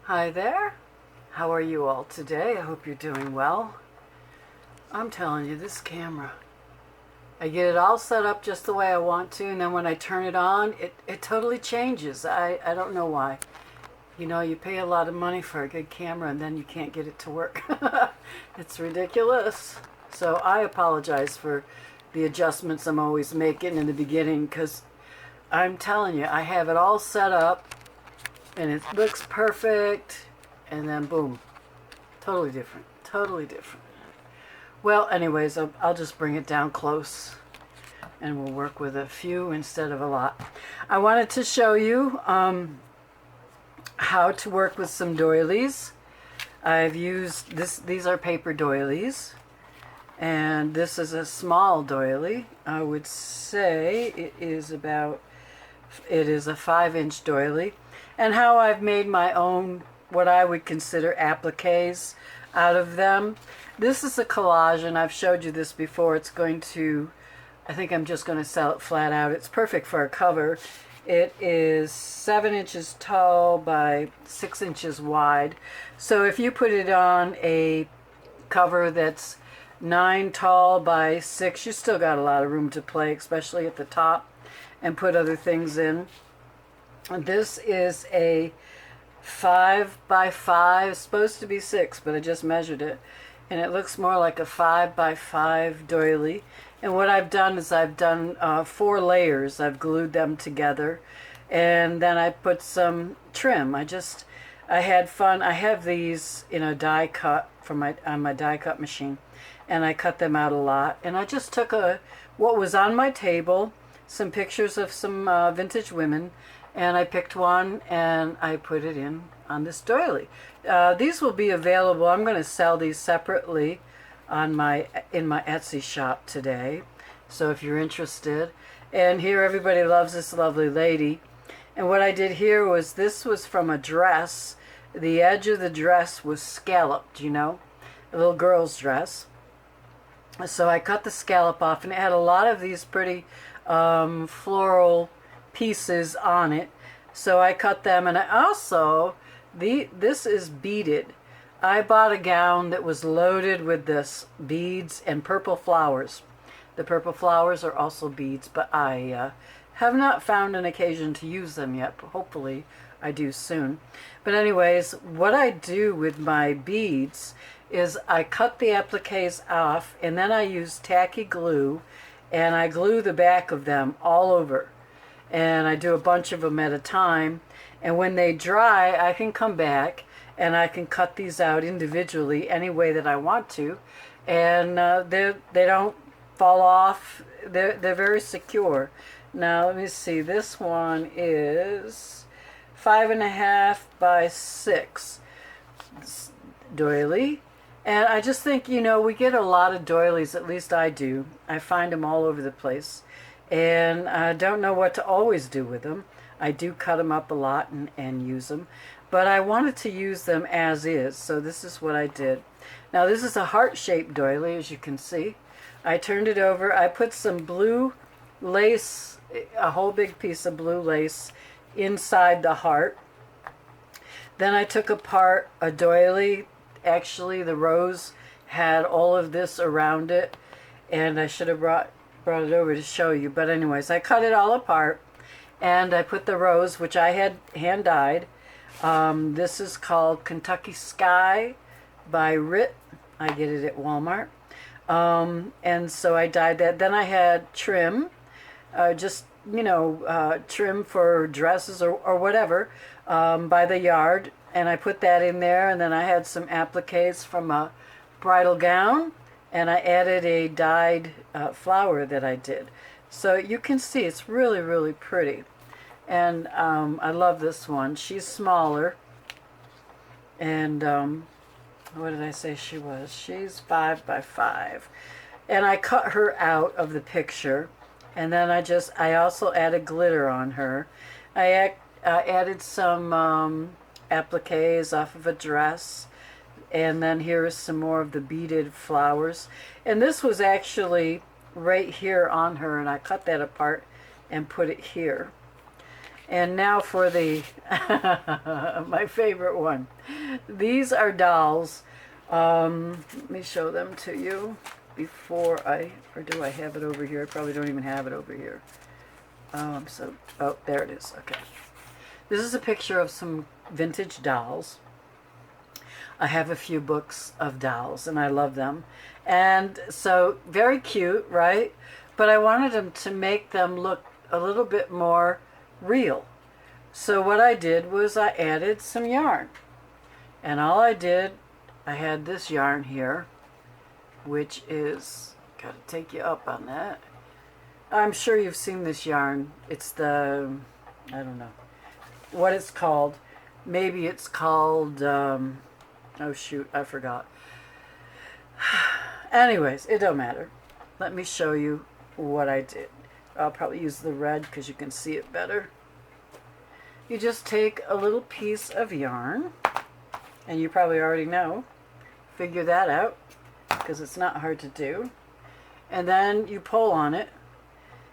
Hi there. How are you all today? I hope you're doing well. I'm telling you, this camera, I get it all set up just the way I want to, and then when I turn it on, it totally changes. I don't know why. You know, you pay a lot of money for a good camera and then you can't get it to work. It's ridiculous. So I apologize for the adjustments I'm always making in the beginning, because I'm telling you, I have it all set up and it looks perfect, and then boom, totally different, totally different. Well, anyways, I'll just bring it down close and we'll work with a few instead of a lot. I wanted to show you how to work with some doilies. I've used these are paper doilies, and this is a small doily. I would say it is a 5-inch doily. And how I've made my own, what I would consider appliques out of them. This is a collage, and I've showed you this before. It's going to, I think I'm just going to sell it flat out. It's perfect for a cover. It is 7 inches tall by 6 inches wide. So if you put it on a cover that's 9 tall by 6, you still got a lot of room to play, especially at the top, and put other things in. This is a 5 by 5, supposed to be 6, but I just measured it, and it looks more like a 5 by 5 doily. And what I've done is I've done 4 layers. I've glued them together, and then I put some trim. I had fun. I have these in a die cut on my die cut machine, and I cut them out a lot. And I just took what was on my table, some pictures of some vintage women, and I picked one and I put it in on this doily. These will be available. I'm going to sell these separately in my Etsy shop today, so if you're interested. And here, everybody loves this lovely lady. And what I did here was, this was from a dress. The edge of the dress was scalloped, you know, a little girl's dress. So I cut the scallop off, and it had a lot of these pretty floral pieces on it. So I cut them, and I also, this is beaded. I bought a gown that was loaded with this beads and purple flowers. The purple flowers are also beads, but I have not found an occasion to use them yet, but hopefully I do soon. But anyways, what I do with my beads is I cut the appliques off, and then I use tacky glue, and I glue the back of them all over. And I do a bunch of them at a time. And when they dry, I can come back and I can cut these out individually any way that I want to. And they don't fall off. They're very secure. Now, let me see. This one is 5.5 by 6 doily. And I just think, you know, we get a lot of doilies, at least I do. I find them all over the place. And I don't know what to always do with them. I do cut them up a lot and use them. But I wanted to use them as is, so this is what I did. Now, this is a heart-shaped doily, as you can see. I turned it over. I put some blue lace, a whole big piece of blue lace inside the heart. Then I took apart a doily. Actually, the rose had all of this around it, and I should have brought it over to show you. But anyways, I cut it all apart, and I put the rose, which I had hand dyed. This is called Kentucky Sky by Rit. I get it at Walmart. And so I dyed that. Then I had trim, just, you know, trim for dresses or whatever, by the yard. And I put that in there. And then I had some appliques from a bridal gown. And I added a dyed flower that I did. So you can see it's really, really pretty. And I love this one. She's smaller. And what did I say she was? She's 5 by 5. And I cut her out of the picture. And then I also added glitter on her. I added some appliques off of a dress. And then here is some more of the beaded flowers. And this was actually right here on her, and I cut that apart and put it here. And now for the my favorite one. These are dolls. Let me show them to you before or do I have it over here? I probably don't even have it over here. Oh, there it is. Okay. This is a picture of some vintage dolls. I have a few books of dolls, and I love them. And so, very cute, right? But I wanted them to make them look a little bit more real. So what I did was I added some yarn. And all I did, I had this yarn here, which is, gotta take you up on that. I'm sure you've seen this yarn. It's the, I don't know what it's called. Maybe it's called, oh shoot, I forgot. Anyways, it don't matter. Let me show you what I did. I'll probably use the red because you can see it better. You just take a little piece of yarn, and you probably already know. Figure that out because it's not hard to do. And then you pull on it,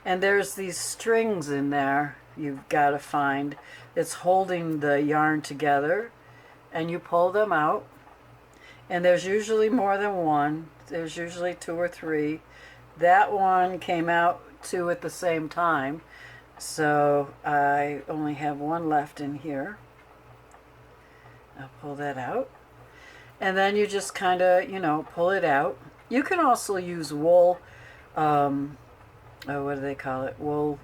and there's these strings in there you've got to find. It's holding the yarn together, and you pull them out. And there's usually more than one. There's usually 2 or 3. That one came out 2 at the same time. So I only have one left in here. I'll pull that out. And then you just kind of, pull it out. You can also use wool. What do they call it? Wool.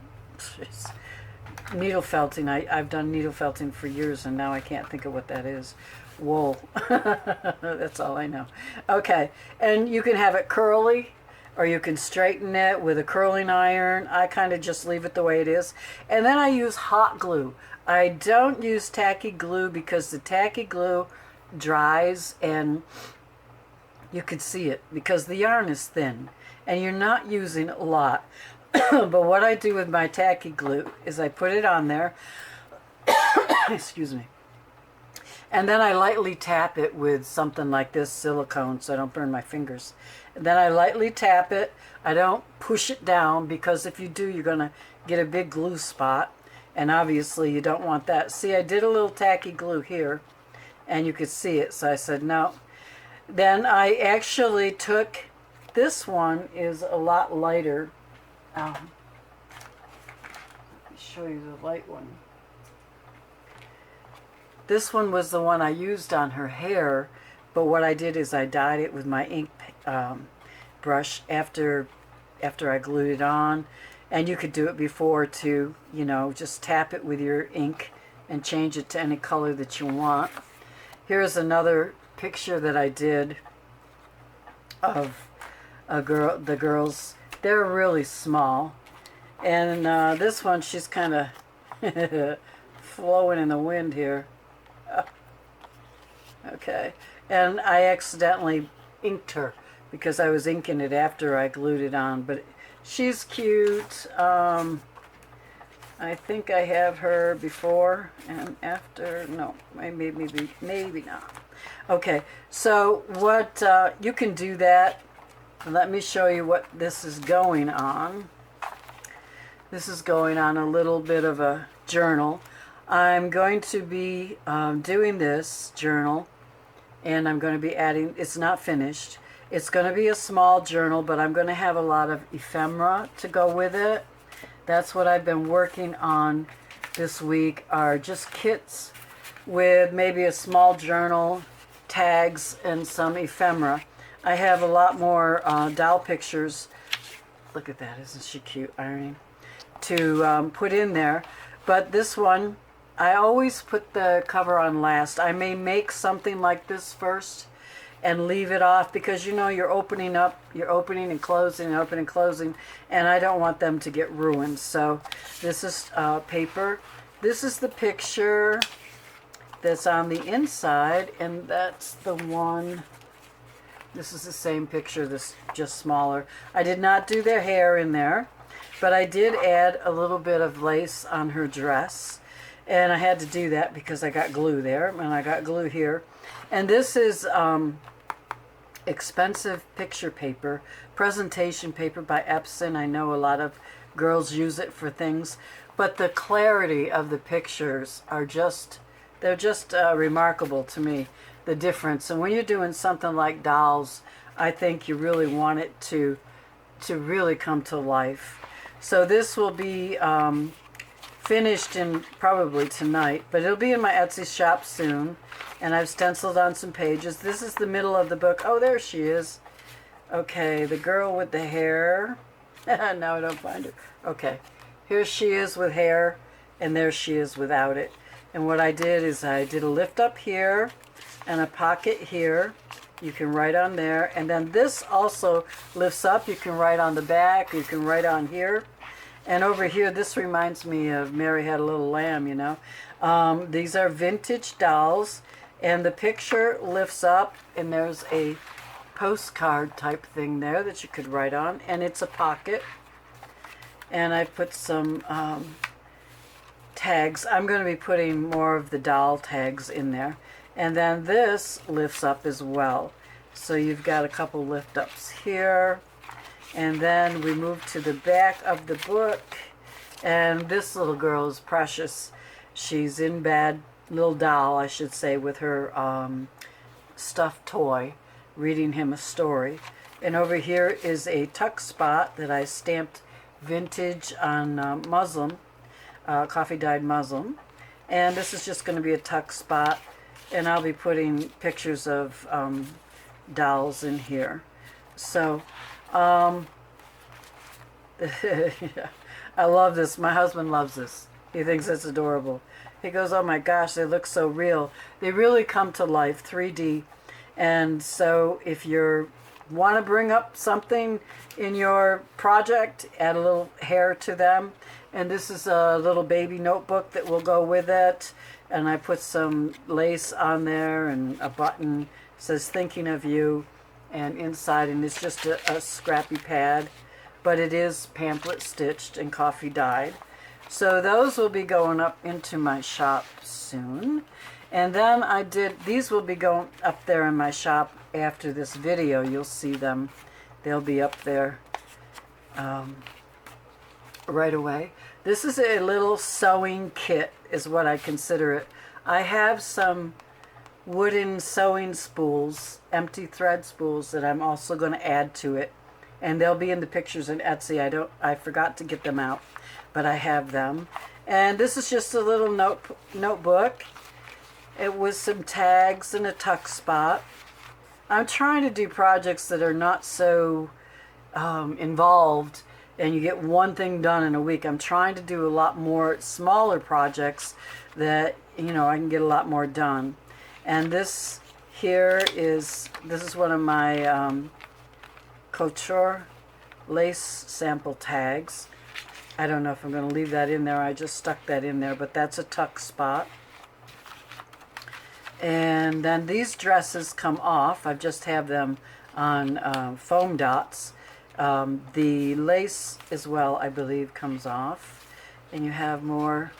Needle felting. I've done needle felting for years, and now I can't think of what that is. Wool. That's all I know. Okay. And you can have it curly, or you can straighten it with a curling iron. I kind of just leave it the way it is. And then I use hot glue. I don't use tacky glue because the tacky glue dries and you can see it because the yarn is thin and you're not using a lot. But what I do with my tacky glue is I put it on there. Excuse me. And then I lightly tap it with something like this, silicone, so I don't burn my fingers. And then I lightly tap it. I don't push it down because if you do, you're going to get a big glue spot. And obviously you don't want that. See, I did a little tacky glue here, and you could see it. So I said, no. Then I actually took, this one is a lot lighter. Let me show you the light one. This one was the one I used on her hair, but what I did is I dyed it with my ink brush after I glued it on. And you could do it before too, just tap it with your ink and change it to any color that you want. Here's another picture that I did of the girls. They're really small. And this one, she's kind of flowing in the wind here. Okay. And I accidentally inked her because I was inking it after I glued it on. But she's cute. I think I have her before and after. No, maybe not. Okay, so what you can do that. Let me show you what this is going on. This is going on a little bit of a journal. I'm going to be doing this journal, and I'm going to be adding. It's not finished. It's going to be a small journal, but I'm going to have a lot of ephemera to go with it. That's what I've been working on this week, are just kits with maybe a small journal, tags, and some ephemera. I have a lot more doll pictures. Look at that. Isn't she cute, ironing? To put in there. But this one, I always put the cover on last. I may make something like this first and leave it off because you're opening and closing, and I don't want them to get ruined. So this is paper. This is the picture that's on the inside, and that's the one. This is the same picture, this just smaller. I did not do their hair in there, but I did add a little bit of lace on her dress, and I had to do that because I got glue there, and I got glue here. And this is expensive picture paper, presentation paper by Epson. I know a lot of girls use it for things, but the clarity of the pictures are just, they're just remarkable to me, the difference. And when you're doing something like dolls, I think you really want it to really come to life. So this will be finished in probably tonight, but it'll be in my Etsy shop soon. And I've stenciled on some pages. This is the middle of the book. Oh, there she is. Okay, the girl with the hair. Now I don't find her. Okay, here she is with hair, and there she is without it. And what I did is I did a lift up here and a pocket here. You can write on there. And then this also lifts up. You can write on the back. You can write on here. And over here, this reminds me of Mary Had a Little Lamb, you know. These are vintage dolls. And the picture lifts up, and there's a postcard type thing there that you could write on. And it's a pocket. And I put some tags. I'm going to be putting more of the doll tags in there. And then this lifts up as well. So you've got a couple lift ups here. And then we move to the back of the book. And this little girl is precious. She's in bed, little doll, I should say, with her stuffed toy, reading him a story. And over here is a tuck spot that I stamped vintage on muslin, coffee dyed muslin. And this is just going to be a tuck spot. And I'll be putting pictures of dolls in here. So, yeah, I love this. My husband loves this. He thinks it's adorable. He goes, oh my gosh, they look so real. They really come to life, 3D. And so if you want to bring up something in your project, add a little hair to them. And this is a little baby notebook that will go with it. And I put some lace on there and a button. It says thinking of you. And inside, and it's just a scrappy pad. But it is pamphlet stitched and coffee dyed. So those will be going up into my shop soon. And then these will be going up there in my shop after this video. You'll see them. They'll be up there right away. This is a little sewing kit is what I consider it. I have some wooden sewing spools, empty thread spools that I'm also going to add to it. And they'll be in the pictures in Etsy. I forgot to get them out, but I have them. And this is just a little notebook. It was some tags and a tuck spot. I'm trying to do projects that are not so involved and you get one thing done in a week. I'm trying to do a lot more smaller projects that, you know, I can get a lot more done. And this here is one of my couture lace sample tags. I don't know if I'm going to leave that in there. I just stuck that in there, but that's a tuck spot. And then these dresses come off. I just have them on foam dots. The lace as well, I believe, comes off. And you have more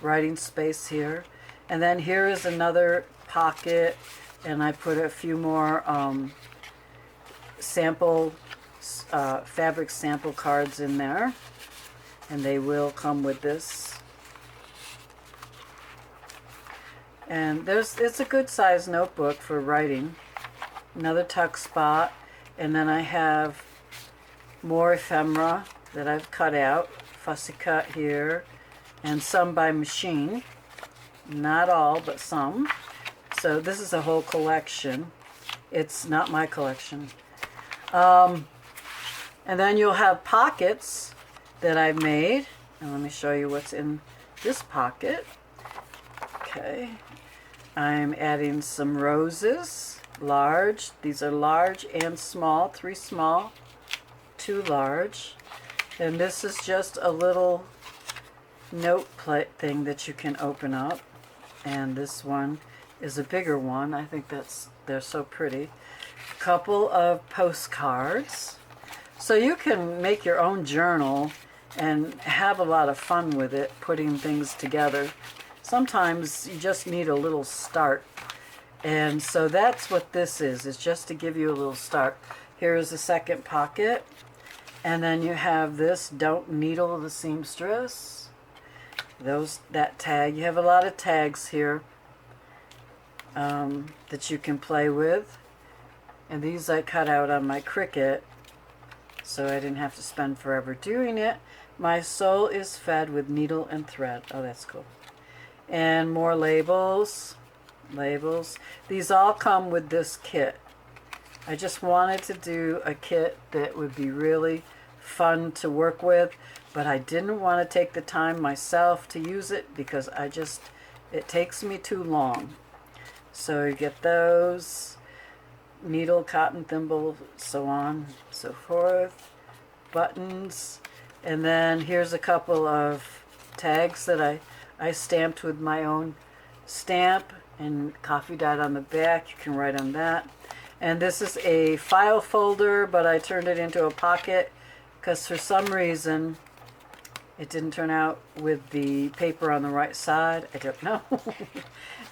writing space here. And then here is another pocket, and I put a few more fabric sample cards in there, and they will come with this. And it's a good size notebook for writing. Another tuck spot, and then I have more ephemera that I've cut out, fussy cut here, and some by machine. Not all, but some. So this is a whole collection. It's not my collection. And then you'll have pockets that I've made. And let me show you what's in this pocket. Okay. I'm adding some roses, large. These are large and small, 3 small, 2 large. And this is just a little note plate thing that you can open up. And this one is a bigger one. I think they're so pretty. A couple of postcards. So you can make your own journal and have a lot of fun with it, putting things together. Sometimes you just need a little start. And so that's what this is. It's just to give you a little start. Here is the second pocket. And then you have this, Don't Needle the Seamstress. that tag. You have a lot of tags here that you can play with. And these I cut out on my Cricut, so I didn't have to spend forever doing it. My soul is fed with needle and thread. Oh, that's cool. And more labels. Labels. These all come with this kit. I just wanted to do a kit that would be really fun to work with, but I didn't want to take the time myself to use it because it takes me too long. So you get those, needle, cotton thimble, so on, so forth, buttons, and then here's a couple of tags that I stamped with my own stamp and coffee dyed on the back. You can write on that. And this is a file folder, but I turned it into a pocket because for some reason it didn't turn out with the paper on the right side. I don't know.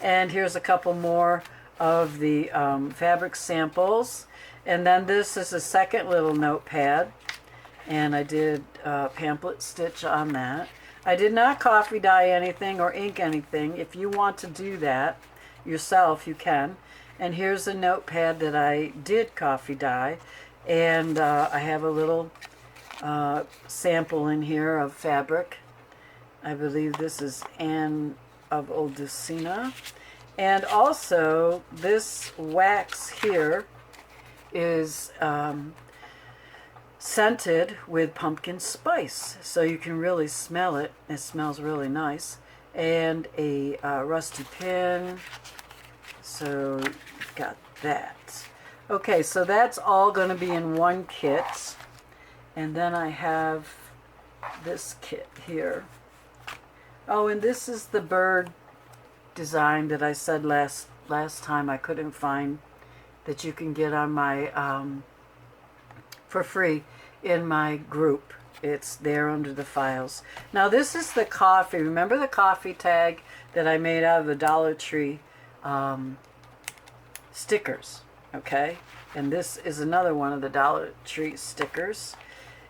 And here's a couple more of the fabric samples. And then this is a second little notepad. And I did pamphlet stitch on that. I did not coffee dye anything or ink anything. If you want to do that yourself, you can. And here's a notepad that I did coffee dye. And I have a little sample in here of fabric. I believe this is Anne of Oldesina. And also, this wax here is scented with pumpkin spice. So you can really smell it. It smells really nice. And a rusty pin. So you've got that. Okay, so that's all going to be in one kit. And then I have this kit here. Oh, and this is the bird design that I said last time I couldn't find, that you can get on my for free in my group. It's there under the files. Now this is the coffee. Remember the coffee tag that I made out of the Dollar Tree stickers? Okay, and this is another one of the Dollar Tree stickers.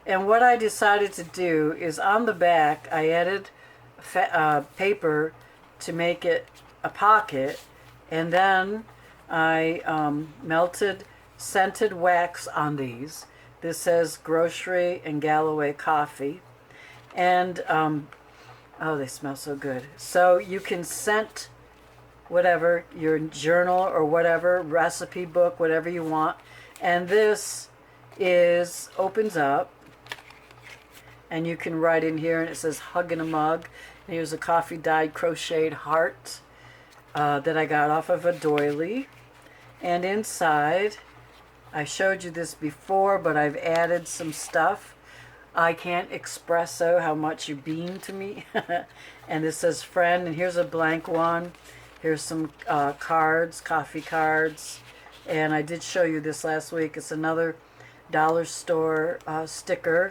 And what I decided to do is on the back I added paper to make it a pocket, and then I melted scented wax on these. This says Grocery and Galloway Coffee, and oh, they smell so good. So you can scent whatever, your journal or whatever, recipe book, whatever you want. And this opens up, and you can write in here, and it says Hug in a Mug. And here's a coffee dyed crocheted heart that I got off of a doily. And inside, I showed you this before, but I've added some stuff. I can't express how much you mean to me. And this says friend, and here's a blank one. Here's some cards, coffee cards. And I did show you this last week. It's another dollar store sticker,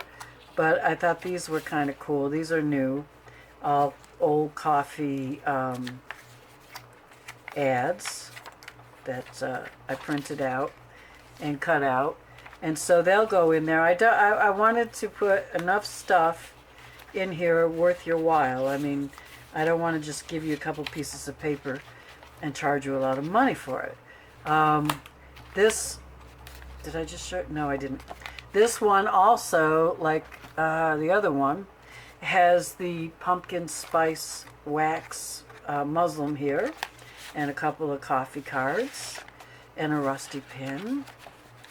but I thought these were kind of cool. These are new. Old coffee ads that I printed out and cut out, and so they'll go in there. I wanted to put enough stuff in here worth your while. I mean, I don't want to just give you a couple pieces of paper and charge you a lot of money for it. This, did I just show? No, I didn't. This one also, like the other one, has the pumpkin spice wax muslin here, and a couple of coffee cards, and a rusty pin,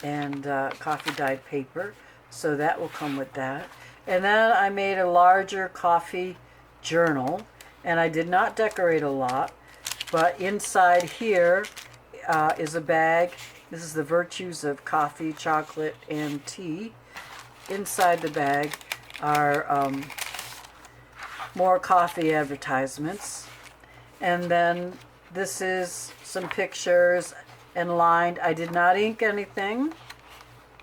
and coffee dyed paper. So that will come with that. And then I made a larger coffee journal, and I did not decorate a lot, but inside here is a bag. This is the virtues of coffee, chocolate, and tea. Inside the bag are more coffee advertisements. And then this is some pictures and lined. I did not ink anything.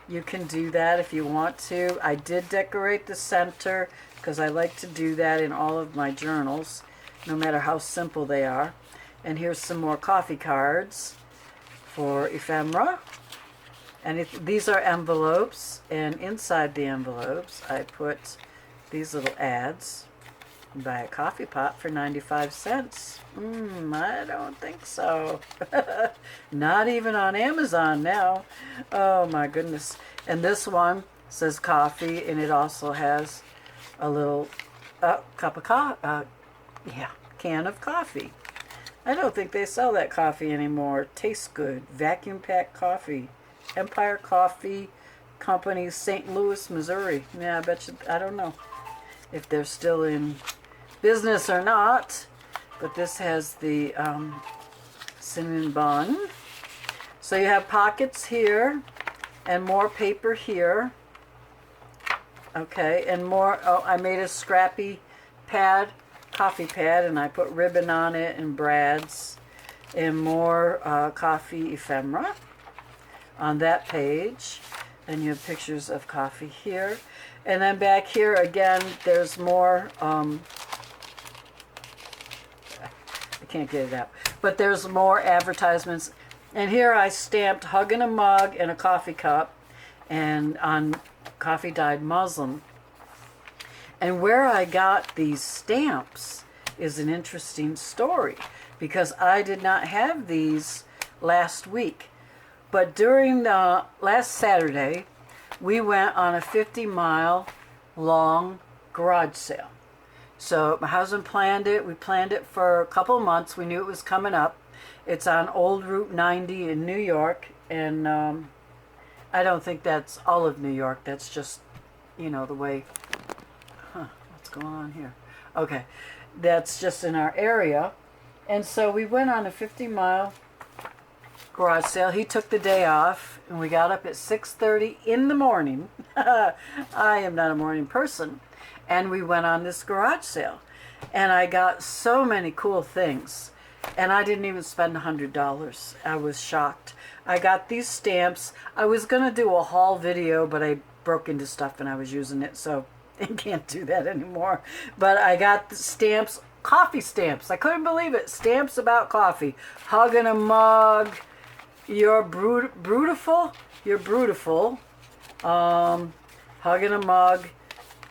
You can do that if you want to. I did decorate the center because I like to do that in all of my journals, no matter how simple they are. And here's some more coffee cards for ephemera. And these are envelopes, and inside the envelopes I put these little ads. Buy a coffee pot for 95 cents. I don't think so. Not even on Amazon now. Oh my goodness. And this one says coffee, and it also has a little cup of coffee. Can of coffee. I don't think they sell that coffee anymore. Tastes good. Vacuum packed coffee. Empire Coffee Company, St. Louis, Missouri. Yeah, I bet you, I don't know if they're still in business or not. But this has the cinnamon bun. So you have pockets here and more paper here. Okay, and more, I made a scrappy pad, coffee pad, and I put ribbon on it and brads, and more coffee ephemera on that page. And you have pictures of coffee here. And then back here again, there's more, I can't get it out, but there's more advertisements. And here I stamped hugging a mug and a coffee cup, and on coffee dyed muslin. And where I got these stamps is an interesting story, because I did not have these last week. But during the last Saturday, we went on a 50-mile long garage sale. So my husband planned it. We planned it for a couple months. We knew it was coming up. It's on Old Route 90 in New York. And I don't think that's all of New York. That's just, you know, the way... what's going on here? Okay. That's just in our area. And so we went on a 50-mile garage sale. He took the day off, and we got up at 6:30 in the morning. I am not a morning person. And we went on this garage sale. And I got so many cool things. And I didn't even spend $100. I was shocked. I got these stamps. I was going to do a haul video, but I broke into stuff and I was using it, so I can't do that anymore. But I got the stamps, coffee stamps. I couldn't believe it. Stamps about coffee. Hugging a mug. You're beautiful. You're beautiful. Hugging a mug.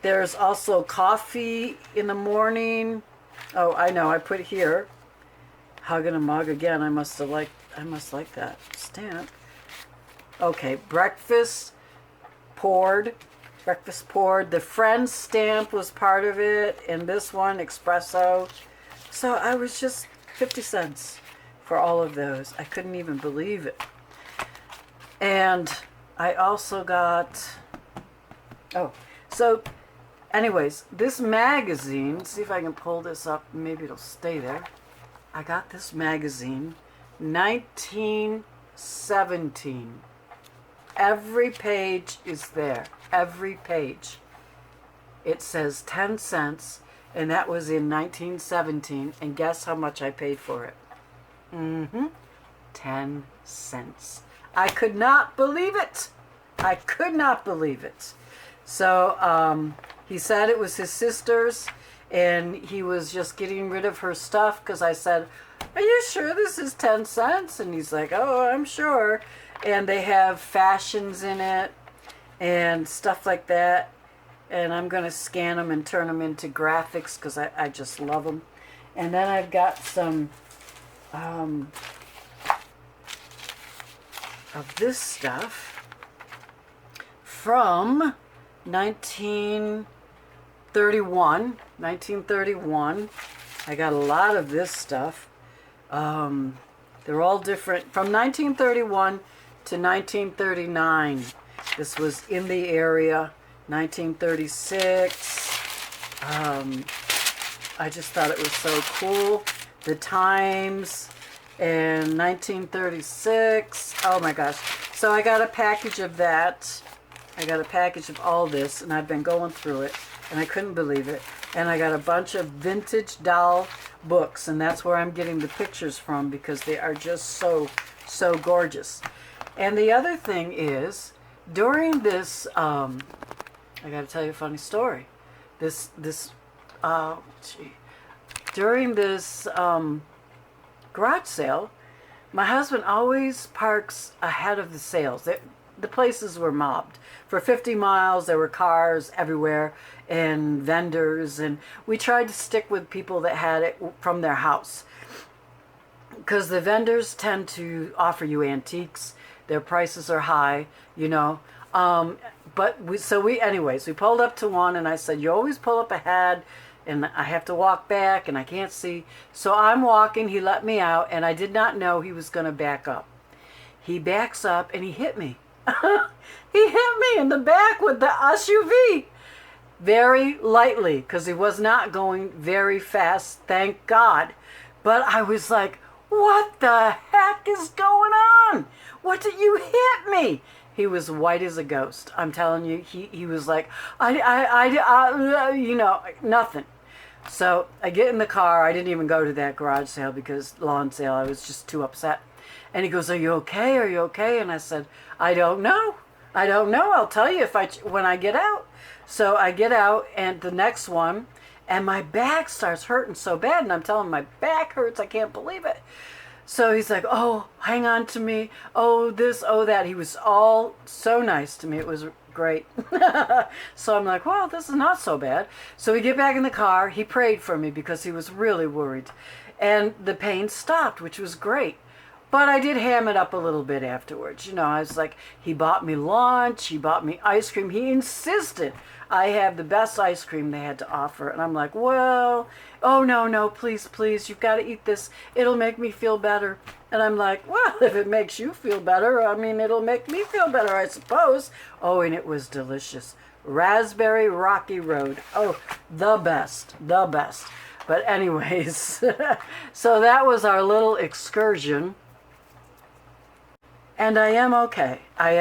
There's also coffee in the morning. Oh, I know. I put here. Hugging a mug again. I must like that stamp. Okay, breakfast poured. Breakfast poured. The Friends stamp was part of it, and this one, espresso. So I was just 50 cents for all of those. I couldn't even believe it. And I also got, so anyways, this magazine, see if I can pull this up, maybe it'll stay there. I got this magazine, 1917. Every page is there. Every page. It says 10 cents, and that was in 1917. And guess how much I paid for it? 10 cents. I could not believe it. I could not believe it. So he said it was his sister's, and he was just getting rid of her stuff, because I said, are you sure this is 10 cents? And he's like, oh, I'm sure. And they have fashions in it and stuff like that. And I'm going to scan them and turn them into graphics, because I just love them. And then I've got some of this stuff from 1931. I got a lot of this stuff. They're all different. From 1931 to 1939. This was in the area. 1936. I just thought it was so cool. The Times. And 1936. Oh my gosh. So I got a package of that. I got a package of all this, and I've been going through it, and I couldn't believe it. And I got a bunch of vintage doll books, and that's where I'm getting the pictures from, because they are just so gorgeous. And the other thing is, during this, I got to tell you a funny story. During this garage sale, my husband always parks ahead of the sales. the places were mobbed. For 50 miles, there were cars everywhere and vendors, and we tried to stick with people that had it from their house, because the vendors tend to offer you antiques. Their prices are high, you know. Anyways, we pulled up to one, and I said, you always pull up ahead, and I have to walk back, and I can't see. So I'm walking, he let me out, and I did not know he was going to back up. He backs up, and he hit me. He hit me in the back with the SUV. Very lightly, because he was not going very fast, thank God. But I was like, what the heck is going on? What did you hit me? He was white as a ghost. I'm telling you, he was like, you know, nothing. So I get in the car. I didn't even go to that garage sale, because lawn sale, I was just too upset. And he goes, are you okay? Are you okay? And I said, I don't know. I don't know. I'll tell you when I get out. So I get out, and the next one, and my back starts hurting so bad. And I'm telling him, my back hurts. I can't believe it. So he's like, oh, hang on to me. Oh, this, oh, that. He was all so nice to me. It was great. So I'm like, well, this is not so bad. So we get back in the car. He prayed for me because he was really worried. And the pain stopped, which was great. But I did ham it up a little bit afterwards. You know, I was like, he bought me lunch. He bought me ice cream. He insisted I have the best ice cream they had to offer. And I'm like, well, oh, no, please, you've got to eat this. It'll make me feel better. And I'm like, well, if it makes you feel better, I mean, it'll make me feel better, I suppose. Oh, and it was delicious. Raspberry Rocky Road. Oh, the best. But anyways, so that was our little excursion. And I am okay. I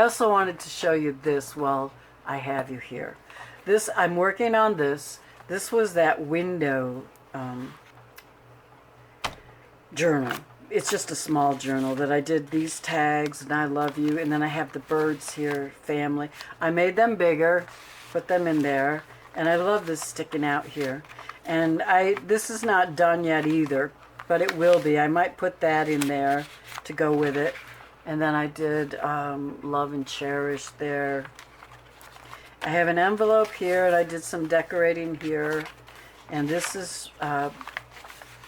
also wanted to show you this while I have you here. I'm working on this. This was that window journal. It's just a small journal that I did these tags, and I love you. And then I have the birds here, family. I made them bigger, put them in there. And I love this sticking out here. And this is not done yet either, but it will be. I might put that in there to go with it. And then I did Love and Cherish there. I have an envelope here, and I did some decorating here. And this is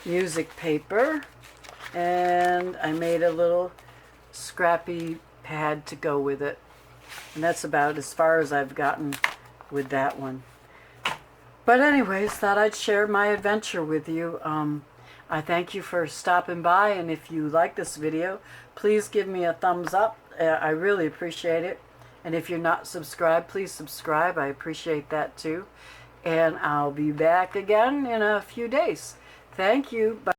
music paper. And I made a little scrappy pad to go with it. And that's about as far as I've gotten with that one. But anyways, thought I'd share my adventure with you. I thank you for stopping by, and if you like this video, please give me a thumbs up. I really appreciate it. And if you're not subscribed, please subscribe. I appreciate that too. And I'll be back again in a few days. Thank you. Bye.